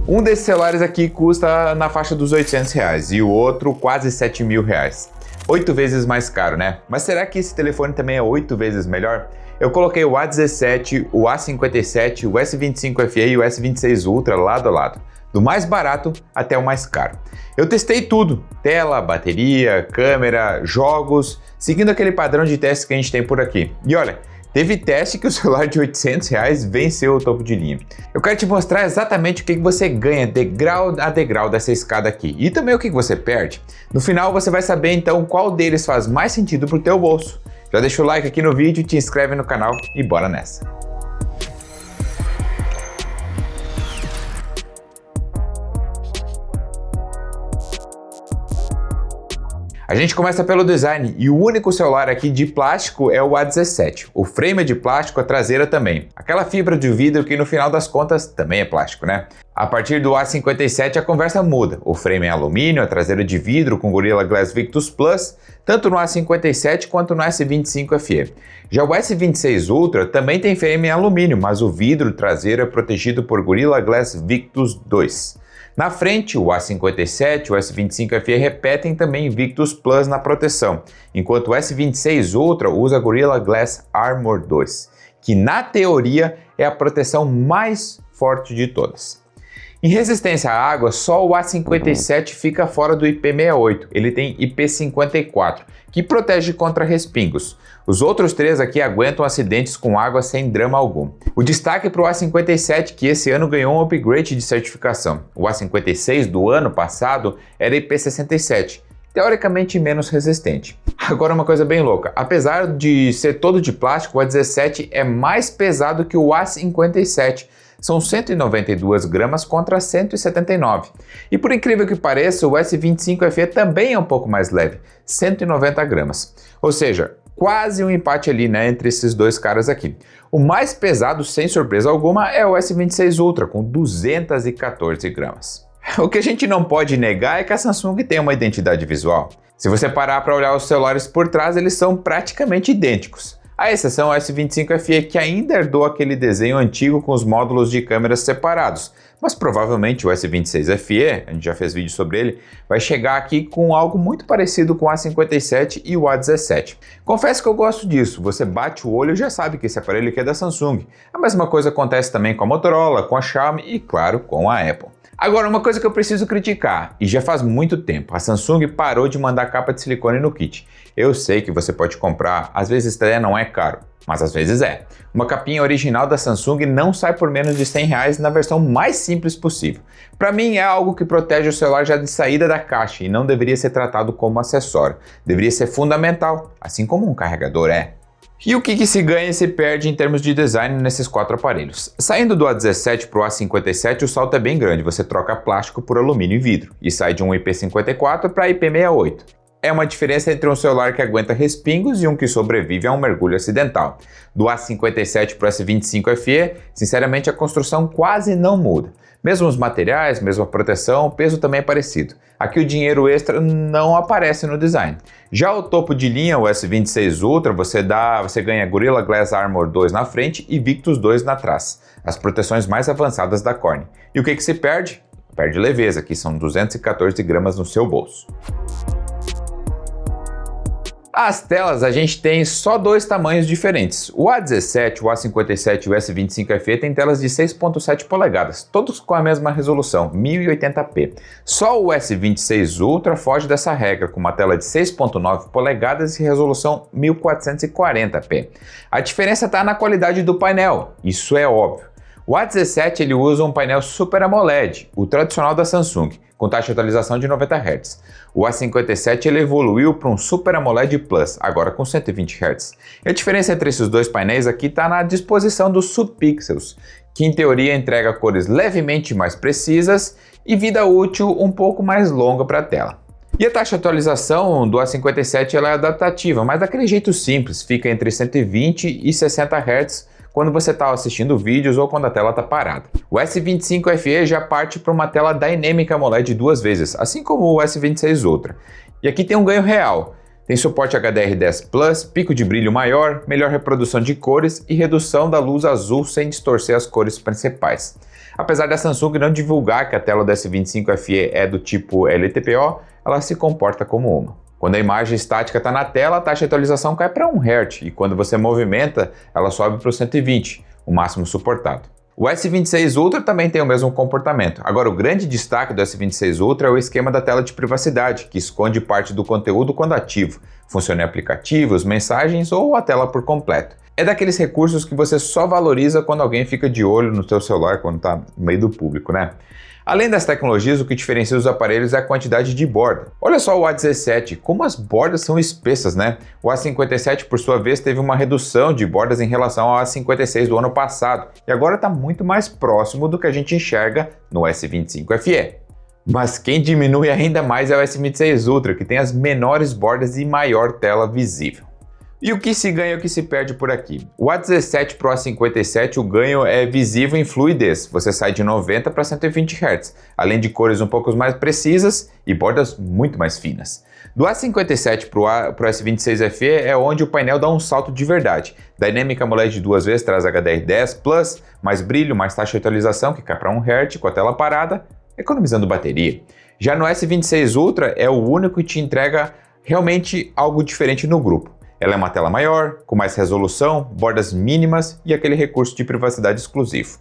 Um desses celulares aqui custa na faixa dos R$800 e o outro quase R$7.000. 8 vezes mais caro, né? Mas será que esse telefone também é 8 vezes melhor? Eu coloquei o A17, o A57, o S25 FE e o S26 Ultra lado a lado, do mais barato até o mais caro. Eu testei tudo, tela, bateria, câmera, jogos, seguindo aquele padrão de teste que a gente tem por aqui. E olha, teve teste que o celular de R$800 venceu o topo de linha. Eu quero te mostrar exatamente o que você ganha degrau a degrau dessa escada aqui e também o que você perde. No final você vai saber então qual deles faz mais sentido para o teu bolso. Já deixa o like aqui no vídeo, te inscreve no canal e bora nessa! A gente começa pelo design e o único celular aqui de plástico é o A17. O frame é de plástico, a traseira também. Aquela fibra de vidro que no final das contas também é plástico, né? A partir do A57 a conversa muda. O frame é alumínio, a traseira de vidro com Gorilla Glass Victus Plus, tanto no A57 quanto no S25 FE. Já o S26 Ultra também tem frame em alumínio, mas o vidro traseiro é protegido por Gorilla Glass Victus 2. Na frente, o A57 e o S25 FE repetem também Victus Plus na proteção, enquanto o S26 Ultra usa Gorilla Glass Armor 2, que na teoria é a proteção mais forte de todas. Em resistência à água, só o A57 fica fora do IP68, ele tem IP54, que protege contra respingos. Os outros três aqui aguentam acidentes com água sem drama algum. O destaque para o A57 que esse ano ganhou um upgrade de certificação. O A56 do ano passado era IP67, teoricamente menos resistente. Agora uma coisa bem louca, apesar de ser todo de plástico, o A17 é mais pesado que o A57. São 192 gramas contra 179. E por incrível que pareça, o S25 FE também é um pouco mais leve, 190 gramas. Ou seja, quase um empate ali, né, entre esses dois caras aqui. O mais pesado, sem surpresa alguma, é o S26 Ultra, com 214 gramas. O que a gente não pode negar é que a Samsung tem uma identidade visual. Se você parar para olhar os celulares por trás, eles são praticamente idênticos. A exceção é o S25 FE, que ainda herdou aquele desenho antigo com os módulos de câmeras separados, mas provavelmente o S26 FE, a gente já fez vídeo sobre ele, vai chegar aqui com algo muito parecido com o A57 e o A17. Confesso que eu gosto disso, você bate o olho e já sabe que esse aparelho aqui é da Samsung. A mesma coisa acontece também com a Motorola, com a Xiaomi e, claro, com a Apple. Agora, uma coisa que eu preciso criticar, e já faz muito tempo, a Samsung parou de mandar capa de silicone no kit. Eu sei que você pode comprar, às vezes até não é caro, mas às vezes é. Uma capinha original da Samsung não sai por menos de R$100 na versão mais simples possível. Para mim é algo que protege o celular já de saída da caixa e não deveria ser tratado como acessório. Deveria ser fundamental, assim como um carregador é. E o que se ganha e se perde em termos de design nesses quatro aparelhos? Saindo do A17 para o A57, o salto é bem grande, você troca plástico por alumínio e vidro, e sai de um IP54 para IP68. É uma diferença entre um celular que aguenta respingos e um que sobrevive a um mergulho acidental. Do A57 para o S25 FE, sinceramente a construção quase não muda. Mesmo os materiais, mesma proteção, o peso também é parecido. Aqui o dinheiro extra não aparece no design. Já o topo de linha, o S26 Ultra, você ganha Gorilla Glass Armor 2 na frente e Victus 2 atrás, as proteções mais avançadas da Corning. E o que se perde? Perde leveza, que são 214 gramas no seu bolso. As telas a gente tem só dois tamanhos diferentes. O A17, o A57 e o S25 FE tem telas de 6.7 polegadas, todos com a mesma resolução, 1080p. Só o S26 Ultra foge dessa regra, com uma tela de 6.9 polegadas e resolução 1440p. A diferença está na qualidade do painel, isso é óbvio. O A17 ele usa um painel Super AMOLED, o tradicional da Samsung, com taxa de atualização de 90 Hz. O A57 ele evoluiu para um Super AMOLED Plus, agora com 120 Hz. E a diferença entre esses dois painéis aqui está na disposição dos subpixels, que em teoria entrega cores levemente mais precisas e vida útil um pouco mais longa para a tela. E a taxa de atualização do A57 ela é adaptativa, mas daquele jeito simples, fica entre 120 e 60 Hz, quando você está assistindo vídeos ou quando a tela está parada. O S25 FE já parte para uma tela Dynamic AMOLED 2 vezes, assim como o S26 Ultra. E aqui tem um ganho real. Tem suporte HDR10 Plus, pico de brilho maior, melhor reprodução de cores e redução da luz azul sem distorcer as cores principais. Apesar da Samsung não divulgar que a tela do S25 FE é do tipo LTPO, ela se comporta como uma. Quando a imagem estática está na tela, a taxa de atualização cai para 1 Hz e quando você movimenta, ela sobe para o 120, o máximo suportado. O S26 Ultra também tem o mesmo comportamento. Agora, o grande destaque do S26 Ultra é o esquema da tela de privacidade, que esconde parte do conteúdo quando ativo. Funciona em aplicativos, mensagens ou a tela por completo. É daqueles recursos que você só valoriza quando alguém fica de olho no seu celular quando está no meio do público, né? Além das tecnologias, o que diferencia os aparelhos é a quantidade de borda. Olha só o A17, como as bordas são espessas, né? O A57, por sua vez, teve uma redução de bordas em relação ao A56 do ano passado, e agora está muito mais próximo do que a gente enxerga no S25 FE. Mas quem diminui ainda mais é o S26 Ultra, que tem as menores bordas e maior tela visível. E o que se ganha e o que se perde por aqui? O A17 Pro A57, o ganho é visível em fluidez, você sai de 90 para 120 Hz, além de cores um pouco mais precisas e bordas muito mais finas. Do A57 para o S26 FE é onde o painel dá um salto de verdade. Dynamic AMOLED 2 vezes traz HDR10 Plus, mais brilho, mais taxa de atualização que cai para 1 Hz com a tela parada, economizando bateria. Já no S26 Ultra é o único que te entrega realmente algo diferente no grupo. Ela é uma tela maior, com mais resolução, bordas mínimas e aquele recurso de privacidade exclusivo.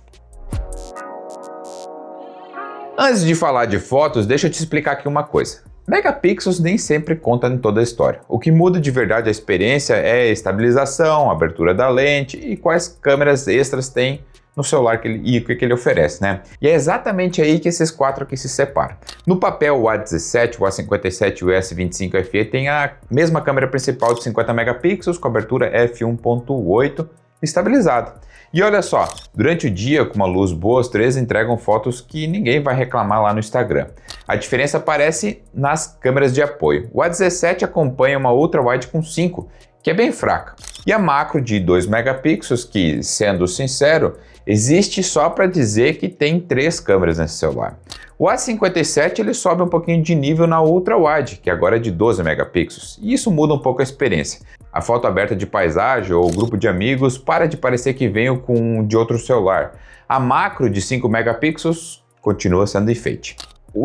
Antes de falar de fotos, deixa eu te explicar aqui uma coisa. Megapixels nem sempre contam em toda a história. O que muda de verdade a experiência é a estabilização, a abertura da lente e quais câmeras extras tem no celular e o que ele oferece, né? E é exatamente aí que esses quatro aqui se separam. No papel, o A17, o A57 e o S25 FE tem a mesma câmera principal de 50 megapixels com abertura f1.8 estabilizada. E olha só, durante o dia, com uma luz boa, os três entregam fotos que ninguém vai reclamar lá no Instagram. A diferença aparece nas câmeras de apoio. O A17 acompanha uma ultra-wide com 5, que é bem fraca. E a macro de 2 megapixels, que, sendo sincero, existe só para dizer que tem 3 câmeras nesse celular. O A57 ele sobe um pouquinho de nível na ultra-wide, que agora é de 12 megapixels, e isso muda um pouco a experiência. A foto aberta de paisagem ou grupo de amigos para de parecer que veio de outro celular. A macro de 5 megapixels continua sendo enfeite.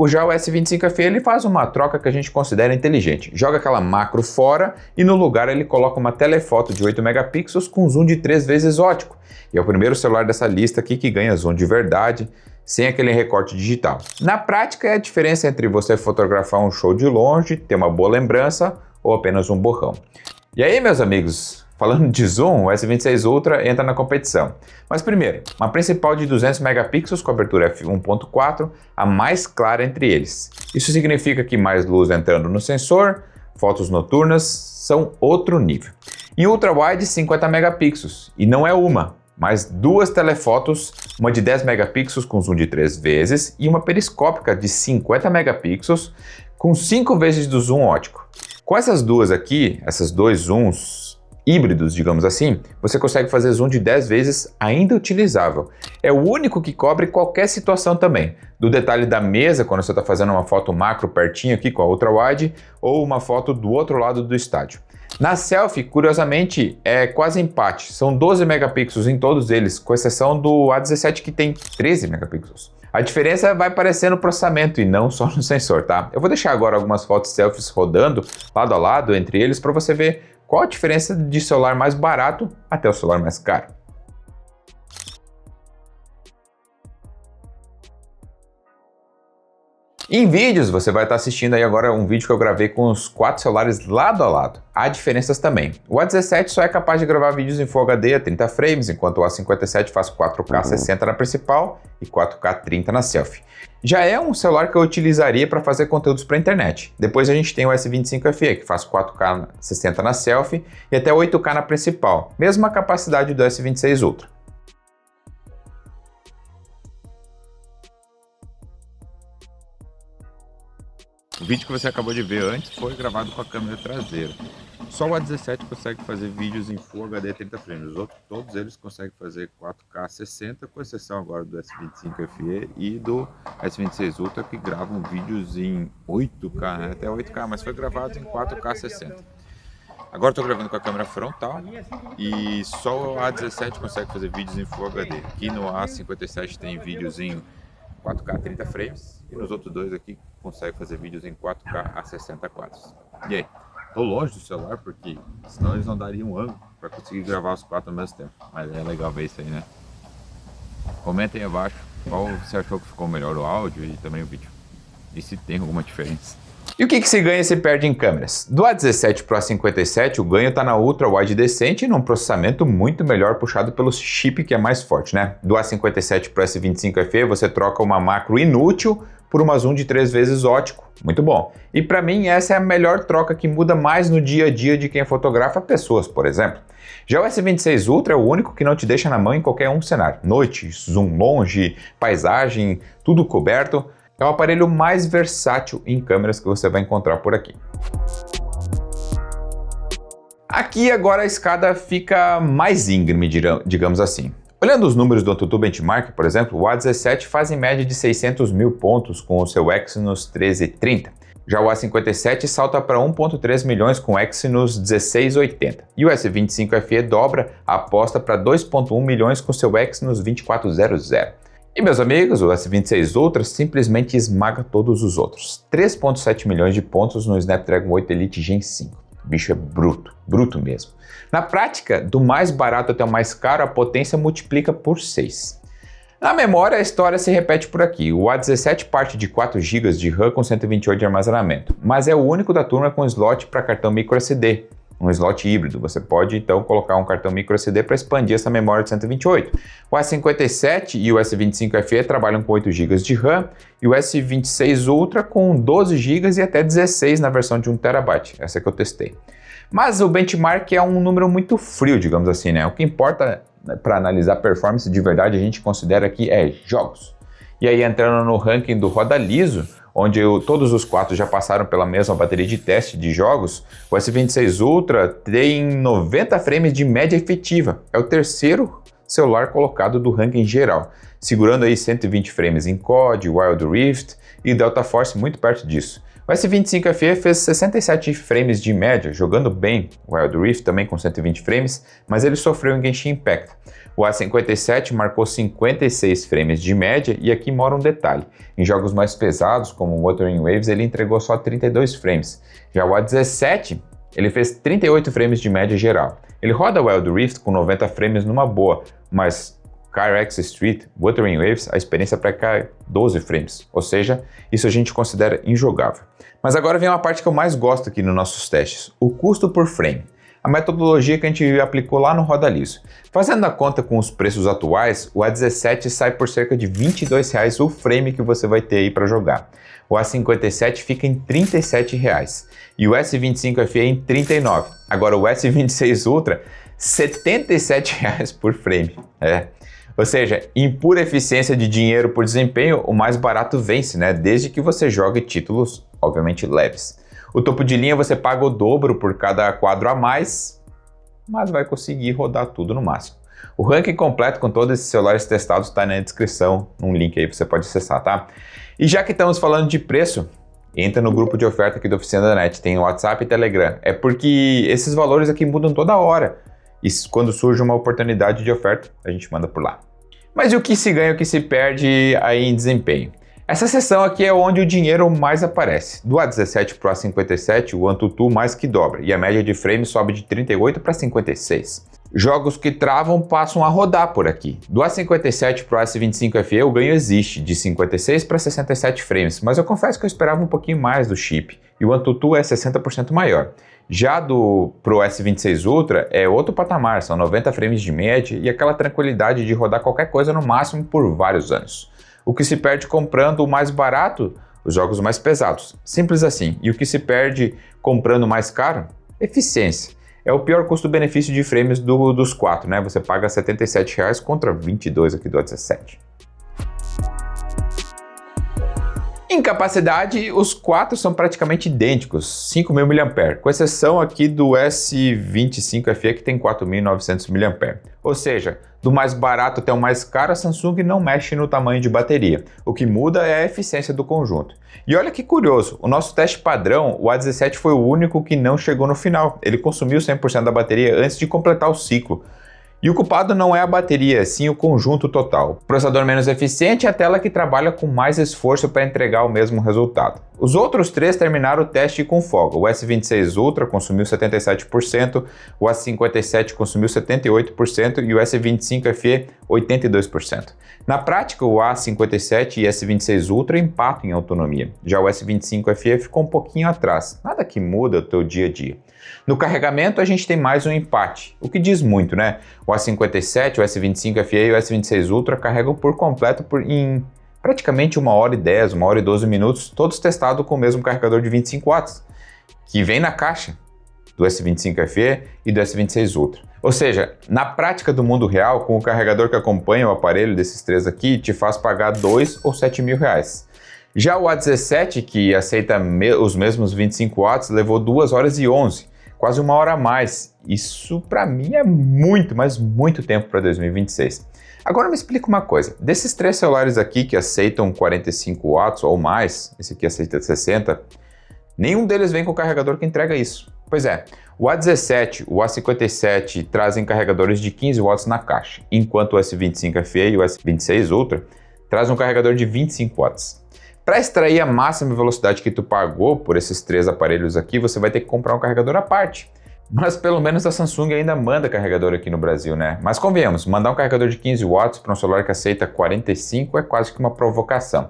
Já o S25 FE ele faz uma troca que a gente considera inteligente. Joga aquela macro fora e no lugar ele coloca uma telefoto de 8 megapixels com zoom de 3 vezes ótico. E é o primeiro celular dessa lista aqui que ganha zoom de verdade, sem aquele recorte digital. Na prática é a diferença entre você fotografar um show de longe, ter uma boa lembrança ou apenas um borrão. E aí, meus amigos, falando de zoom, o S26 Ultra entra na competição. Mas primeiro, uma principal de 200 megapixels com abertura f1.4, a mais clara entre eles. Isso significa que mais luz entrando no sensor, fotos noturnas são outro nível. E ultra-wide 50 megapixels, e não é uma, mas 2 telefotos, uma de 10 megapixels com zoom de 3 vezes e uma periscópica de 50 megapixels com 5 vezes do zoom ótico. Com essas duas aqui, esses dois zooms híbridos, digamos assim, você consegue fazer zoom de 10 vezes ainda utilizável. É o único que cobre qualquer situação também, do detalhe da mesa, quando você está fazendo uma foto macro pertinho aqui com a ultra-wide, ou uma foto do outro lado do estádio. Na selfie, curiosamente, é quase empate, são 12 megapixels em todos eles, com exceção do A17 que tem 13 megapixels. A diferença vai aparecer no processamento e não só no sensor, tá? Eu vou deixar agora algumas fotos selfies rodando lado a lado entre eles para você ver qual a diferença de celular mais barato até o celular mais caro. Em vídeos, você vai estar assistindo aí agora um vídeo que eu gravei com os 4 celulares lado a lado. Há diferenças também. O A17 só é capaz de gravar vídeos em Full HD a 30 frames, enquanto o A57 faz 4K 60 na principal e 4K 30 na selfie. Já é um celular que eu utilizaria para fazer conteúdos para a internet. Depois a gente tem o S25 FE, que faz 4K 60 na selfie e até 8K na principal, mesma capacidade do S26 Ultra. O vídeo que você acabou de ver antes foi gravado com a câmera traseira. Só o A17 consegue fazer vídeos em Full HD 30 frames. Os outros, todos eles conseguem fazer 4K 60, com exceção agora do S25 FE e do S26 Ultra, que gravam vídeos em 8K, até 8K, mas foi gravado em 4K 60. Agora estou gravando com a câmera frontal e só o A17 consegue fazer vídeos em Full HD. Aqui no A57 tem vídeos em 4K 30 frames e nos outros dois aqui consegue fazer vídeos em 4K a 60 quadros. E aí? Tô longe do celular porque senão eles não dariam um ângulo para conseguir gravar os quatro ao mesmo tempo. Mas é legal ver isso aí, né? Comentem aí abaixo qual você achou que ficou melhor, o áudio e também o vídeo. E se tem alguma diferença. E o que se ganha e se perde em câmeras? Do A17 Pro A57, o ganho está na Ultra Wide decente e num processamento muito melhor puxado pelo chip que é mais forte, né? Do A57 Pro S25 FE você troca uma macro inútil por uma zoom de 3 vezes ótico. Muito bom. E para mim essa é a melhor troca que muda mais no dia a dia de quem fotografa pessoas, por exemplo. Já o S26 Ultra é o único que não te deixa na mão em qualquer um cenário. Noite, zoom longe, paisagem, tudo coberto. É o aparelho mais versátil em câmeras que você vai encontrar por aqui. Aqui agora a escada fica mais íngreme, digamos assim. Olhando os números do AnTuTu Benchmark, por exemplo, o A17 faz em média de 600 mil pontos com o seu Exynos 1330. Já o A57 salta para 1.3 milhões com o Exynos 1680. E o S25 FE dobra a aposta para 2.1 milhões com o seu Exynos 2400. E meus amigos, o S26 Ultra simplesmente esmaga todos os outros. 3.7 milhões de pontos no Snapdragon 8 Elite Gen 5. O bicho é bruto, bruto mesmo. Na prática, do mais barato até o mais caro, a potência multiplica por 6. Na memória, a história se repete por aqui. O A17 parte de 4 GB de RAM com 128 de armazenamento, mas é o único da turma com slot para cartão microSD. Um slot híbrido, você pode então colocar um cartão microSD para expandir essa memória de 128. O A57 e o S25 FE trabalham com 8 GB de RAM e o S26 Ultra com 12 GB e até 16 na versão de 1 TB, essa que eu testei. Mas o benchmark é um número muito frio, digamos assim, né? O que importa para analisar performance de verdade a gente considera aqui é jogos. E aí entrando no ranking do Roda Liso, onde todos os 4 já passaram pela mesma bateria de teste de jogos, o S26 Ultra tem 90 frames de média efetiva. É o terceiro celular colocado do ranking geral, segurando aí 120 frames em COD, Wild Rift e Delta Force muito perto disso. O S25 FE fez 67 frames de média, jogando bem o Wild Rift também com 120 frames, mas ele sofreu em Genshin Impact. O A57 marcou 56 frames de média e aqui mora um detalhe. Em jogos mais pesados, como Wuthering Waves, ele entregou só 32 frames. Já o A17, ele fez 38 frames de média geral. Ele roda Wild Rift com 90 frames numa boa, mas CarX Street, Wuthering Waves, a experiência para cá é 12 frames, ou seja, isso a gente considera injogável. Mas agora vem uma parte que eu mais gosto aqui nos nossos testes, o custo por frame. A metodologia que a gente aplicou lá no Roda Liso. Fazendo a conta com os preços atuais, o A17 sai por cerca de R$ 22 o frame que você vai ter aí para jogar. O A57 fica em R$ 37 e o S25 FE em R$ 39. Agora o S26 Ultra, R$ 77 por frame. Ou seja, em pura eficiência de dinheiro por desempenho, o mais barato vence, né? Desde que você jogue títulos, obviamente, leves. O topo de linha você paga o dobro por cada quadro a mais, mas vai conseguir rodar tudo no máximo. O ranking completo com todos esses celulares testados está na descrição, num link aí você pode acessar, tá? E já que estamos falando de preço, entra no grupo de oferta aqui da Oficina da NET, tem WhatsApp e Telegram. É porque esses valores aqui mudam toda hora. E quando surge uma oportunidade de oferta, a gente manda por lá. Mas e o que se ganha e o que se perde aí em desempenho? Essa seção aqui é onde o dinheiro mais aparece. Do A17 Pro A57, o AnTuTu mais que dobra, e a média de frames sobe de 38 para 56. Jogos que travam passam a rodar por aqui. Do A57 Pro A25 FE o ganho existe, de 56 para 67 frames, mas eu confesso que eu esperava um pouquinho mais do chip, e o AnTuTu é 60% maior. Já do Pro S26 Ultra é outro patamar, são 90 frames de média e aquela tranquilidade de rodar qualquer coisa no máximo por vários anos. O que se perde comprando o mais barato, os jogos mais pesados. Simples assim. E o que se perde comprando mais caro? Eficiência. É o pior custo-benefício de frames dos 4, né? Você paga R$ 77 contra 22 aqui do A17. Em capacidade, os quatro são praticamente idênticos, 5.000 mAh, com exceção aqui do S25FE que tem 4.900 mAh. Ou seja, do mais barato até o mais caro, a Samsung não mexe no tamanho de bateria. O que muda é a eficiência do conjunto. E olha que curioso, o nosso teste padrão, o A17 foi o único que não chegou no final. Ele consumiu 100% da bateria antes de completar o ciclo. E o culpado não é a bateria, sim o conjunto total. Processador menos eficiente é a tela que trabalha com mais esforço para entregar o mesmo resultado. Os outros três terminaram o teste com folga. O S26 Ultra consumiu 77%, o A57 consumiu 78% e o S25 FE 82%. Na prática, o A57 e S26 Ultra empatam em autonomia. Já o S25 FE ficou um pouquinho atrás. Nada que muda o teu dia a dia. No carregamento, a gente tem mais um empate, o que diz muito, né? O A57, o S25 FE e o S26 Ultra carregam por completo em praticamente 1h10, 1h12 minutos, todos testados com o mesmo carregador de 25 watts, que vem na caixa do S25 FE e do S26 Ultra. Ou seja, na prática do mundo real, com o carregador que acompanha o aparelho desses três aqui, te faz pagar 2 ou 7 mil reais. Já o A17, que aceita os mesmos 25 watts, levou 2 horas e 11, quase 1 hora a mais. Isso para mim é muito, mas muito tempo para 2026. Agora me explica uma coisa, desses três celulares aqui que aceitam 45 watts ou mais, esse aqui aceita 60, nenhum deles vem com o carregador que entrega isso. Pois é, o A17, o A57 trazem carregadores de 15 watts na caixa, enquanto o S25 FE e o S26 Ultra trazem um carregador de 25 watts. Para extrair a máxima velocidade que tu pagou por esses três aparelhos aqui, você vai ter que comprar um carregador à parte. Mas pelo menos a Samsung ainda manda carregador aqui no Brasil, né? Mas convenhamos, mandar um carregador de 15 watts para um celular que aceita 45 é quase que uma provocação.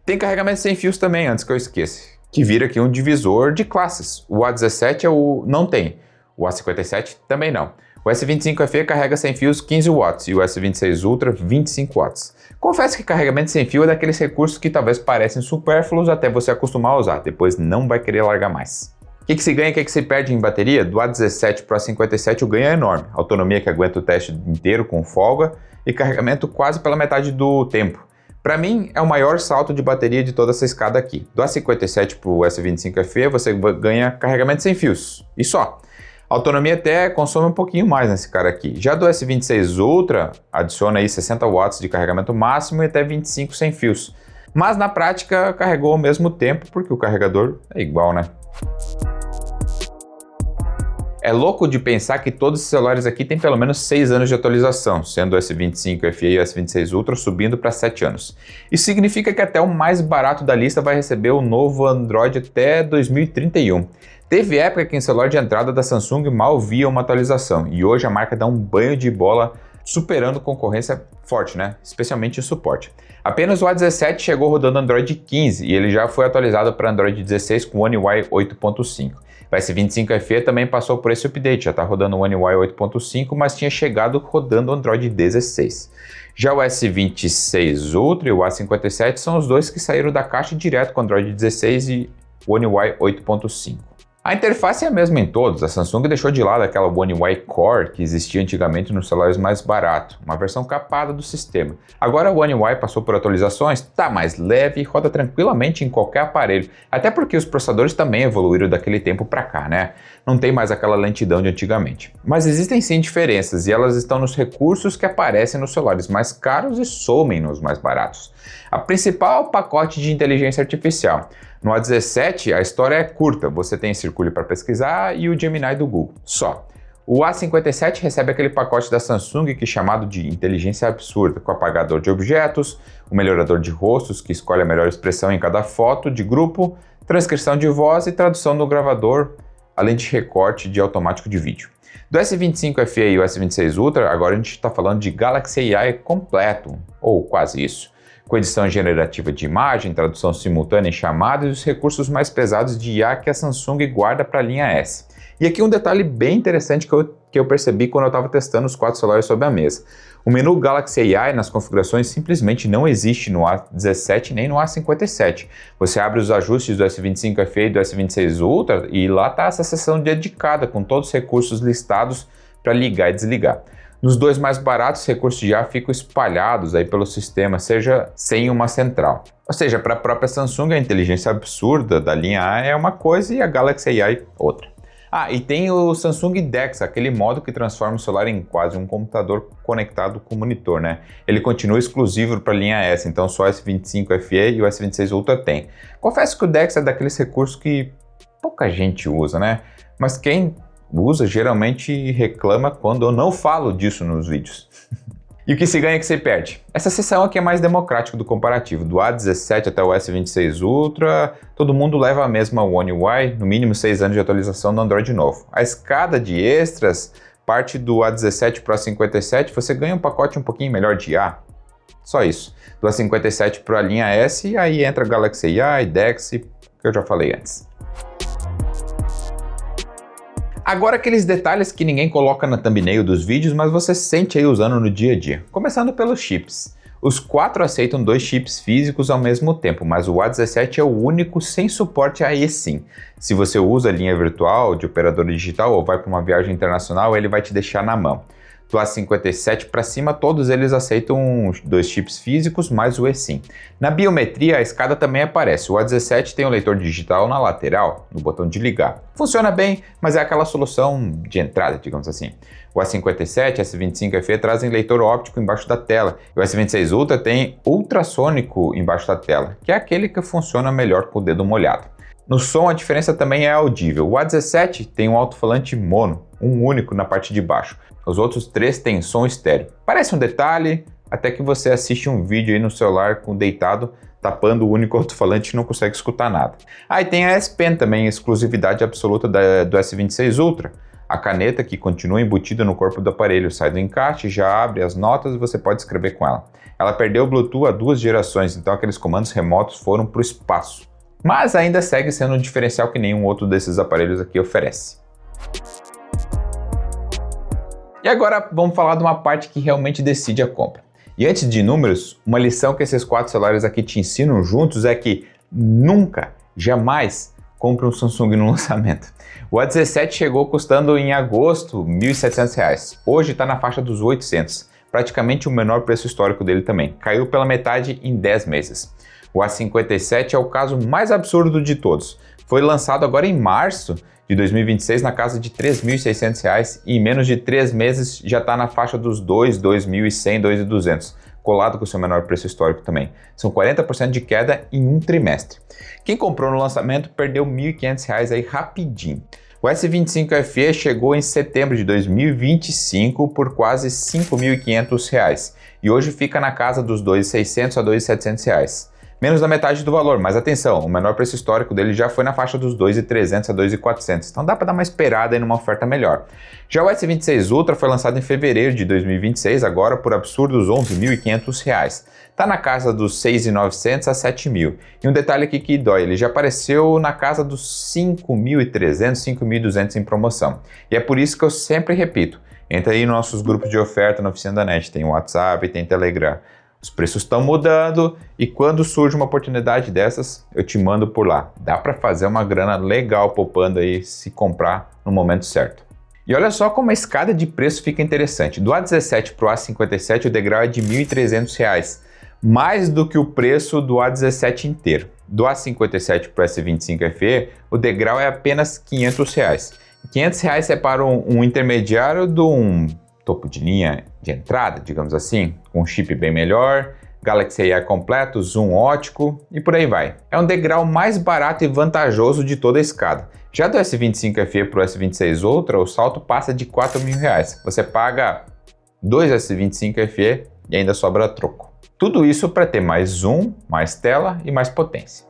Tem carregamento sem fios também, antes que eu esqueça, que vira aqui um divisor de classes. O A17 não tem, o A57 também não. O S25 FE carrega sem fios 15 watts e o S26 Ultra 25 watts. Confesso que carregamento sem fio é daqueles recursos que talvez parecem supérfluos até você acostumar a usar, depois não vai querer largar mais. O que se ganha e o que se perde em bateria? Do A17 para o A57 o ganho é enorme. Autonomia que aguenta o teste inteiro com folga e carregamento quase pela metade do tempo. Para mim, é o maior salto de bateria de toda essa escada aqui. Do A57 para o S25 FE você ganha carregamento sem fios, e só. Autonomia até consome um pouquinho mais nesse cara aqui. Já do S26 Ultra, adiciona aí 60 watts de carregamento máximo e até 25 sem fios. Mas na prática carregou ao mesmo tempo porque o carregador é igual, né? É louco de pensar que todos esses celulares aqui têm pelo menos 6 anos de atualização, sendo o S25 FE e o S26 Ultra subindo para 7 anos. Isso significa que até o mais barato da lista vai receber o novo Android até 2031. Teve época que em celular de entrada da Samsung mal via uma atualização, e hoje a marca dá um banho de bola superando concorrência forte, né? Especialmente em suporte. Apenas o A17 chegou rodando Android 15 e ele já foi atualizado para Android 16 com One UI 8.5. O S25 FE também passou por esse update, já está rodando One UI 8.5, mas tinha chegado rodando Android 16. Já o S26 Ultra e o A57 são os dois que saíram da caixa direto com Android 16 e One UI 8.5. A interface é a mesma em todos, a Samsung deixou de lado aquela One UI Core que existia antigamente nos celulares mais baratos, uma versão capada do sistema. Agora o One UI passou por atualizações, está mais leve e roda tranquilamente em qualquer aparelho, até porque os processadores também evoluíram daquele tempo para cá, né? Não tem mais aquela lentidão de antigamente. Mas existem sim diferenças e elas estão nos recursos que aparecem nos celulares mais caros e somem nos mais baratos. A principal é o pacote de inteligência artificial. No A17, a história é curta, você tem Circule para pesquisar e o Gemini do Google, só. O A57 recebe aquele pacote da Samsung que é chamado de inteligência absurda, com apagador de objetos, o melhorador de rostos que escolhe a melhor expressão em cada foto de grupo, transcrição de voz e tradução no gravador, além de recorte de automático de vídeo. Do S25 FE e o S26 Ultra, agora a gente está falando de Galaxy AI completo, ou quase isso, com edição generativa de imagem, tradução simultânea em chamadas e os recursos mais pesados de IA que a Samsung guarda para a linha S. E aqui um detalhe bem interessante que eu percebi quando eu estava testando os 4 celulares sobre a mesa. O menu Galaxy AI nas configurações simplesmente não existe no A17 nem no A57. Você abre os ajustes do S25 FE e do S26 Ultra e lá está essa seção dedicada com todos os recursos listados para ligar e desligar. Nos dois mais baratos, recursos já ficam espalhados aí pelo sistema, seja sem uma central. Ou seja, para a própria Samsung, a inteligência absurda da linha A é uma coisa e a Galaxy AI outra. E tem o Samsung DeX, aquele modo que transforma o celular em quase um computador conectado com o monitor, né? Ele continua exclusivo para a linha S, então só o S25 FE e o S26 Ultra tem. Confesso que o DeX é daqueles recursos que pouca gente usa, né? Mas quem usa geralmente reclama quando eu não falo disso nos vídeos. E o que se ganha é que se perde. Essa seção aqui é mais democrática do comparativo. Do A17 até o S26 Ultra, todo mundo leva a mesma One UI, no mínimo 6 anos de atualização do Android novo. A escada de extras parte do A17 para o A57, você ganha um pacote um pouquinho melhor de A. Só isso. Do A57 para a linha S, aí entra Galaxy AI, DeX, que eu já falei antes. Agora aqueles detalhes que ninguém coloca na thumbnail dos vídeos, mas você sente aí usando no dia a dia. Começando pelos chips. Os 4 aceitam 2 chips físicos ao mesmo tempo, mas o A17 é o único sem suporte a eSIM. Se você usa a linha virtual de operador digital ou vai para uma viagem internacional, ele vai te deixar na mão. Do A57 para cima, todos eles aceitam 2 chips físicos mais o eSIM. Na biometria, a escada também aparece. O A17 tem um leitor digital na lateral, no botão de ligar. Funciona bem, mas é aquela solução de entrada, digamos assim. O A57 e S25 FE trazem leitor óptico embaixo da tela. E o S26 Ultra tem ultrassônico embaixo da tela, que é aquele que funciona melhor com o dedo molhado. No som, a diferença também é audível. O A17 tem um alto-falante mono, um único na parte de baixo. Os outros 3 têm som estéreo. Parece um detalhe, até que você assiste um vídeo aí no celular com deitado, tapando o único alto-falante e não consegue escutar nada. E tem a S Pen também, exclusividade absoluta do S26 Ultra. A caneta que continua embutida no corpo do aparelho sai do encaixe, já abre as notas e você pode escrever com ela. Ela perdeu o Bluetooth há 2 gerações, então aqueles comandos remotos foram para o espaço. Mas ainda segue sendo um diferencial que nenhum outro desses aparelhos aqui oferece. E agora vamos falar de uma parte que realmente decide a compra. E antes de números, uma lição que esses 4 celulares aqui te ensinam juntos é que nunca, jamais compre um Samsung no lançamento. O A17 chegou custando em agosto R$ 1.700. Hoje está na faixa dos 800, praticamente o menor preço histórico dele também. Caiu pela metade em 10 meses. O A57 é o caso mais absurdo de todos. Foi lançado agora em março de 2026 na casa de R$ 3.600 e em menos de 3 meses já está na faixa dos 2.100, 2.200, colado com o seu menor preço histórico também. São 40% de queda em um trimestre. Quem comprou no lançamento perdeu R$ 1.500 aí rapidinho. O S25 FE chegou em setembro de 2025 por quase R$ 5.500 e hoje fica na casa dos R$ 2.600 a R$ 2.700. Menos da metade do valor, mas atenção, o menor preço histórico dele já foi na faixa dos 2.300 a 2.400, então dá para dar uma esperada aí numa oferta melhor. Já o S26 Ultra foi lançado em fevereiro de 2026, agora por absurdos R$ 11.500. Está na casa dos 6.900 a 7.000. E um detalhe aqui que dói, ele já apareceu na casa dos 5.300, 5.200 em promoção. E é por isso que eu sempre repito, entra aí nos nossos grupos de oferta na Oficina da NET, tem WhatsApp, tem Telegram. Os preços estão mudando e quando surge uma oportunidade dessas, eu te mando por lá. Dá para fazer uma grana legal poupando aí se comprar no momento certo. E olha só como a escada de preço fica interessante. Do A17 para o A57 o degrau é de R$ 1.300, mais do que o preço do A17 inteiro. Do A57 para o S25 FE o degrau é apenas R$ 500. R$ 500 separa um intermediário de um topo de linha de entrada, digamos assim, com um chip bem melhor, Galaxy AI completo, zoom ótico e por aí vai. É um degrau mais barato e vantajoso de toda a escada. Já do S25 FE para o S26 Ultra, o salto passa de R$ 4.000. Você paga 2 S25 FE e ainda sobra troco. Tudo isso para ter mais zoom, mais tela e mais potência.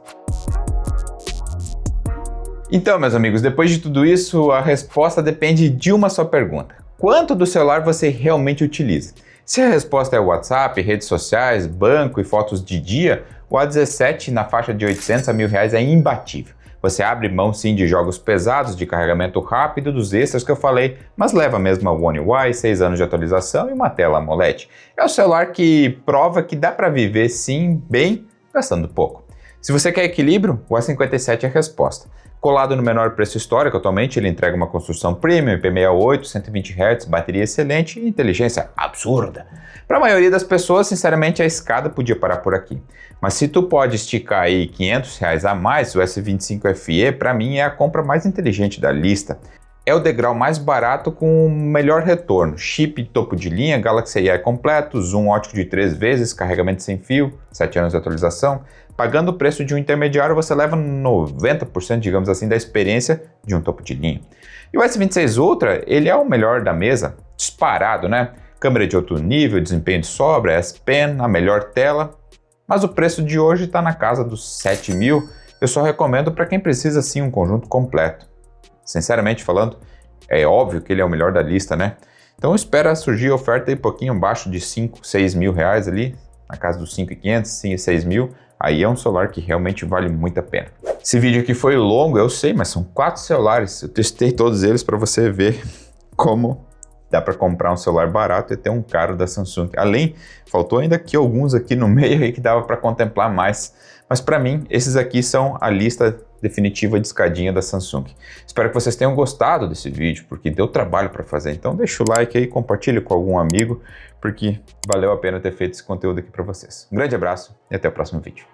Então, meus amigos, depois de tudo isso, a resposta depende de uma só pergunta. Quanto do celular você realmente utiliza? Se a resposta é WhatsApp, redes sociais, banco e fotos de dia, o A17 na faixa de 800 a R$ 1.000 é imbatível. Você abre mão sim de jogos pesados, de carregamento rápido, dos extras que eu falei, mas leva mesmo a One UI, 6 anos de atualização e uma tela AMOLED. É o celular que prova que dá para viver sim bem, gastando pouco. Se você quer equilíbrio, o A57 é a resposta. Colado no menor preço histórico, atualmente ele entrega uma construção premium, IP68, 120 Hz, bateria excelente e inteligência absurda. Para a maioria das pessoas, sinceramente, a escada podia parar por aqui. Mas se tu pode esticar aí R$500 a mais, o S25 FE para mim é a compra mais inteligente da lista. É o degrau mais barato com o melhor retorno. Chip topo de linha, Galaxy AI completo, zoom ótico de 3 vezes, carregamento sem fio, 7 anos de atualização. Pagando o preço de um intermediário, você leva 90%, digamos assim, da experiência de um topo de linha. E o S26 Ultra, ele é o melhor da mesa, disparado, né? Câmera de outro nível, desempenho de sobra, S Pen, a melhor tela. Mas o preço de hoje está na casa dos 7 mil. Eu só recomendo para quem precisa sim um conjunto completo. Sinceramente falando, é óbvio que ele é o melhor da lista, né? Então espera surgir a oferta aí um pouquinho abaixo de 5, 6 mil reais ali, na casa dos 5.500, 6 mil. Aí é um celular que realmente vale muito a pena. Esse vídeo aqui foi longo, eu sei, mas são 4 celulares. Eu testei todos eles para você ver como dá para comprar um celular barato e ter um caro da Samsung. Além, faltou ainda aqui alguns aqui no meio aí que dava para contemplar mais. Mas para mim, esses aqui são a lista definitiva de escadinha da Samsung. Espero que vocês tenham gostado desse vídeo, porque deu trabalho para fazer. Então deixa o like aí, compartilha com algum amigo, porque valeu a pena ter feito esse conteúdo aqui para vocês. Um grande abraço e até o próximo vídeo.